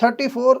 34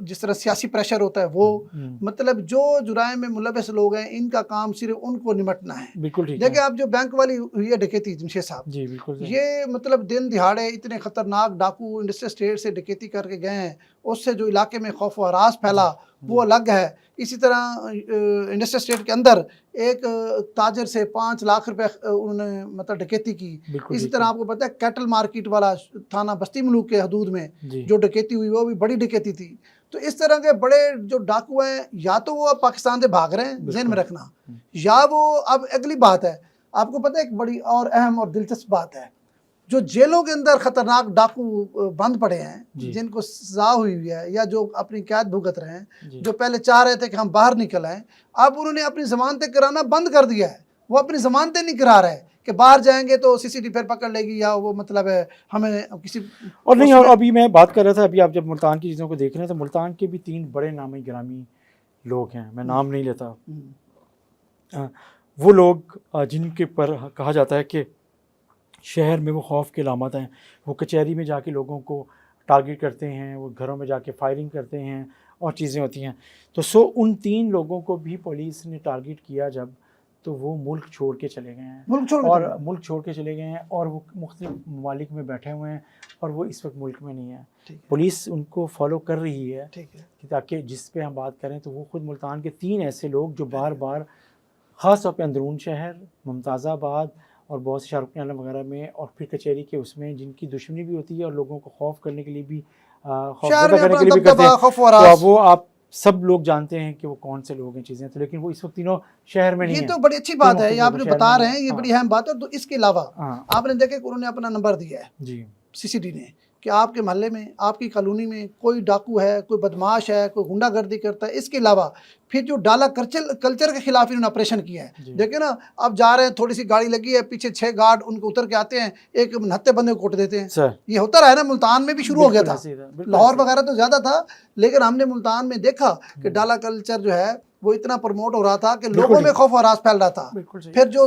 جس طرح سیاسی پریشر ہوتا ہے وہ، مطلب جو جرائم میں ملوث لوگ ہیں ان کا کام صرف ان کو نمٹنا ہے۔ بالکل ٹھیک دیکھیں ہے آپ جو بینک والی ہوئی ہے ڈکیتی جمشید صاحب، جی بالکل صحیح۔ یہ مطلب دن دہاڑے اتنے خطرناک ڈاکو انڈسٹریل اسٹیٹ سے ڈکیتی کر کے گئے ہیں، اس سے جو علاقے میں خوف و ہراس پھیلا وہ الگ ہے۔ اسی طرح انڈسٹریل اسٹیٹ کے اندر ایک تاجر سے 5 لاکھ روپے انہوں نے مطلب ڈکیتی کی۔ بالکل اسی ٹھیک طرح ہے آپ کو پتہ ہے کیٹل مارکیٹ والا تھانہ بستی ملوک کے حدود میں جی جو ڈکیتی ہوئی وہ بھی بڑی ڈکیتی تھی۔ تو اس طرح کے بڑے جو ڈاکو ہیں یا تو وہ اب پاکستان سے بھاگ رہے ہیں، ذہن میں بالکل۔ رکھنا، یا وہ اب اگلی بات ہے آپ کو پتہ ہے ایک بڑی اور اہم اور دلچسپ بات ہے، جو جیلوں کے اندر خطرناک ڈاکو بند پڑے ہیں جی جن کو سزا ہوئی ہوئی ہے یا جو اپنی قید بھگت رہے ہیں، جی جو پہلے چاہ رہے تھے کہ ہم باہر نکل آئیں، اب انہوں نے اپنی ضمانتیں کرانا بند کر دیا ہے۔ وہ اپنی ضمانتیں نہیں کرا رہے کہ باہر جائیں گے تو سی سی ٹی پھر پکڑ لے گی یا وہ مطلب ہے ہمیں کسی اور نہیں، اور ابھی میں بات کر رہا تھا، ابھی آپ جب ملتان کی چیزوں کو دیکھ رہے ہیں تو ملتان کے بھی 3 بڑے نامی گرامی لوگ ہیں، میں نام نہیں لیتا، وہ لوگ جن کے پر کہا جاتا ہے کہ شہر میں وہ خوف کے علامات ہیں، وہ کچہری میں جا کے لوگوں کو ٹارگٹ کرتے ہیں، وہ گھروں میں جا کے فائرنگ کرتے ہیں اور چیزیں ہوتی ہیں۔ تو ان 3 لوگوں کو بھی پولیس نے ٹارگٹ کیا جب، تو وہ ملک چھوڑ کے چلے گئے ہیں، ملک چھوڑ کے چلے گئے ہیں اور وہ مختلف ممالک میں بیٹھے ہوئے ہیں اور وہ اس وقت ملک میں نہیں ہیں۔ پولیس ان کو فالو کر رہی ہے تاکہ جس پہ ہم بات کریں تو وہ خود ملتان کے 3 ایسے لوگ جو بار بار خاص طور پہ اندرون شہر، ممتاز آباد اور بہت سے شارق عالم وغیرہ میں اور پھر کچہری کے اس میں جن کی دشمنی بھی ہوتی ہے اور لوگوں کو خوف کرنے کے لیے بھی خوفزدہ کرنے کے لیے بھی کرتے ہیں، تو وہ آپ سب لوگ جانتے ہیں کہ وہ کون سے لوگ ہیں چیزیں، تو لیکن وہ اس وقت تینوں شہر میں نہیں ہیں۔ یہ تو بڑی اچھی بات ہے، یہ آپ جو بتا رہے ہیں یہ بڑی اہم بات ہے۔ تو اس کے علاوہ آپ نے دیکھا کہ انہوں نے اپنا نمبر دیا ہے جی سی سی ڈی نے کہ آپ کے محلے میں، آپ کی کالونی میں کوئی ڈاکو ہے، کوئی بدماش ہے، کوئی غنڈہ گردی کرتا ہے۔ اس کے علاوہ پھر جو ڈالا کلچر کے خلاف انہوں نے آپریشن کیا ہے، دیکھیں نا اب جا رہے ہیں، تھوڑی سی گاڑی لگی ہے، پیچھے 6 گارڈ ان کو اتر کے آتے ہیں، ایک نہتے بندے کو کوٹ دیتے ہیں۔ یہ ہوتا رہا ہے نا، ملتان میں بھی شروع ہو گیا تھا، لاہور وغیرہ تو زیادہ تھا، لیکن ہم نے ملتان میں دیکھا کہ ڈالا کلچر جو ہے وہ اتنا پروموٹ ہو رہا تھا کہ لوگوں میں خوف و ہراس پھیل رہا تھا۔ پھر جو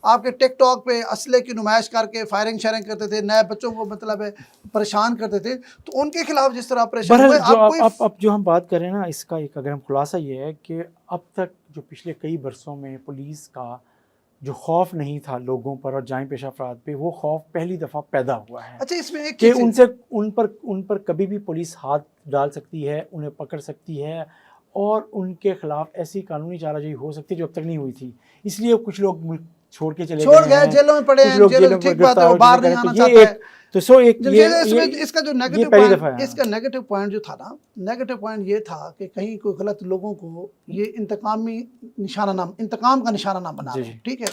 آپ کے ٹک ٹاک پہ اسلحے کی نمائش کر کے فائرنگ شیرنگ کرتے تھے، نئے بچوں کو مطلب پریشان کرتے تھے، تو ان کے خلاف جس طرح آپریشن ہوئے اب جو ہم بات کریں نا اس کا ایک اگر ہم خلاصہ یہ ہے کہ اب تک جو پچھلے کئی برسوں میں پولیس کا جو خوف نہیں تھا لوگوں پر اور جائیں پیشہ افراد پہ، وہ خوف پہلی دفعہ پیدا ہوا ہے۔ اچھا، اس میں ایک کہ ان پر کبھی بھی پولیس ہاتھ ڈال سکتی ہے، انہیں پکڑ سکتی ہے اور ان کے خلاف ایسی قانونی چارہ جوئی ہو سکتی ہے جو اب تک نہیں ہوئی تھی۔ اس لیے کچھ لوگ ملک چھوڑ کے چلے گئے ہیں، جیلوں میں پڑے ہیں، ٹھیک بات ہے، وہ باہر نہیں آنا چاہتے ہیں۔ تو اس کا جو نیگیٹو پوائنٹ، اس کا نیگیٹو پوائنٹ جو تھا نا، نیگیٹو پوائنٹ یہ تھا کہ کہیں کوئی غلط لوگوں کو یہ انتقام کا نشانہ نہ بنا رہے، ٹھیک ہے۔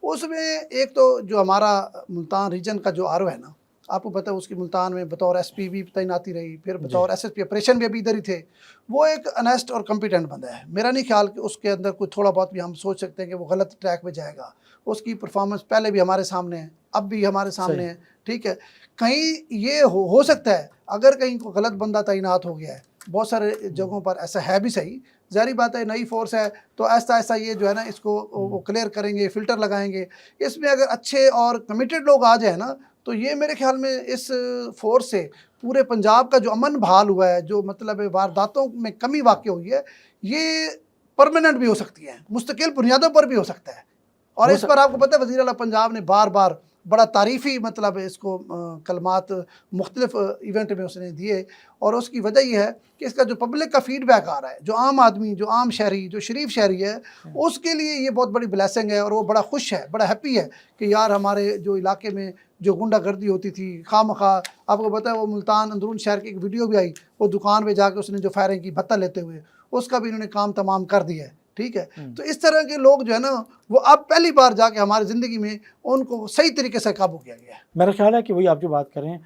اس میں ایک تو جو ہمارا ملتان ریجن کا جو آر او ہے نا، آپ کو پتہ ہے اس کی ملتان میں بطور ایس پی بھی تعیناتی رہی، پھر بطور ایس ایس پی آپریشن بھی ابھی ادھر ہی تھے۔ وہ ایک انیسٹ اور کمپیٹنٹ بندہ ہے، میرا نہیں خیال کہ اس کے اندر کوئی تھوڑا بہت بھی ہم سوچ سکتے ہیں کہ وہ غلط ٹریک پہ جائے گا۔ اس کی پرفارمنس پہلے بھی ہمارے سامنے ہے، اب بھی ہمارے سامنے ہے، ٹھیک ہے۔ کہیں یہ ہو سکتا ہے اگر کہیں کوئی غلط بندہ تعینات ہو گیا ہے، بہت سارے جگہوں پر ایسا ہے بھی صحیح، ظاہری بات ہے نئی فورس ہے تو ایسا ایسا یہ جو ہے نا اس کو وہ کلیئر کریں گے، فلٹر لگائیں گے۔ اس میں اگر اچھے اور کمیٹڈ لوگ آ جائیں نا تو یہ میرے خیال میں اس فورس سے پورے پنجاب کا جو امن بحال ہوا ہے، جو مطلب وارداتوں میں کمی واقع ہوئی ہے، یہ پرماننٹ بھی ہو سکتی ہے، مستقل بنیادوں پر بھی ہو سکتا ہے۔ اور اس پر آپ کو پتہ ہے وزیر اعلیٰ پنجاب نے بار بار بڑا تعریفی مطلب اس کو کلمات مختلف ایونٹ میں اس نے دیے، اور اس کی وجہ یہ ہے کہ اس کا جو پبلک کا فیڈ بیک آ رہا ہے، جو عام آدمی، جو عام شہری، جو شریف شہری ہے، اس کے لیے یہ بہت بڑی بلیسنگ ہے، اور وہ بڑا خوش ہے، بڑا ہیپی ہے کہ یار ہمارے جو علاقے میں جو غنڈہ گردی ہوتی تھی خواہ مخواہ، آپ کو پتہ ہے وہ ملتان اندرون شہر کی ایک ویڈیو بھی آئی، وہ دکان پہ جا کے اس نے جو فائرنگ کی بھتہ لیتے ہوئے، اس کا بھی انہوں نے کام تمام کر دیا ہے، ٹھیک ہے۔ تو اس طرح کے لوگ جو ہے نا وہ اب پہلی بار جا کے ہماری زندگی میں ان کو صحیح طریقے سے قابو کیا گیا ہے۔ میرا خیال ہے کہ وہی آپ جو بات کریں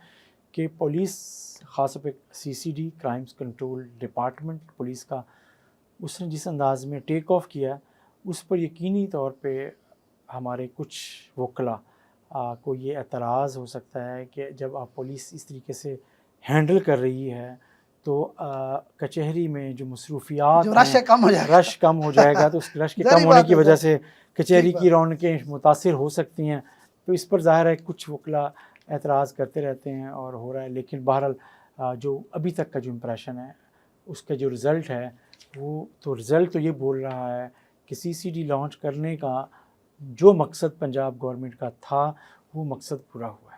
کہ پولیس خاص طور پہ C C D crimes control department police کا، اس نے جس انداز میں ٹیک آف کیا اس پر یقینی طور پہ ہمارے کچھ وکلا کو یہ اعتراض ہو سکتا ہے کہ جب آپ پولیس اس طریقے سے ہینڈل کر رہی ہے تو کچہری میں جو مصروفیات جو رش کم ہو جائے گا، رش کم ہو جائے گا، تو اس رش کے کم ہونے کی وجہ سے کچہری کی رونقیں متاثر ہو سکتی ہیں۔ تو اس پر ظاہر ہے کچھ وکلا اعتراض کرتے رہتے ہیں اور ہو رہا ہے، لیکن بہرحال جو ابھی تک کا جو امپریشن ہے اس کا جو رزلٹ ہے وہ تو رزلٹ تو یہ بول رہا ہے کہ سی سی ڈی لانچ کرنے کا جو مقصد پنجاب گورنمنٹ کا تھا وہ مقصد پورا ہوا.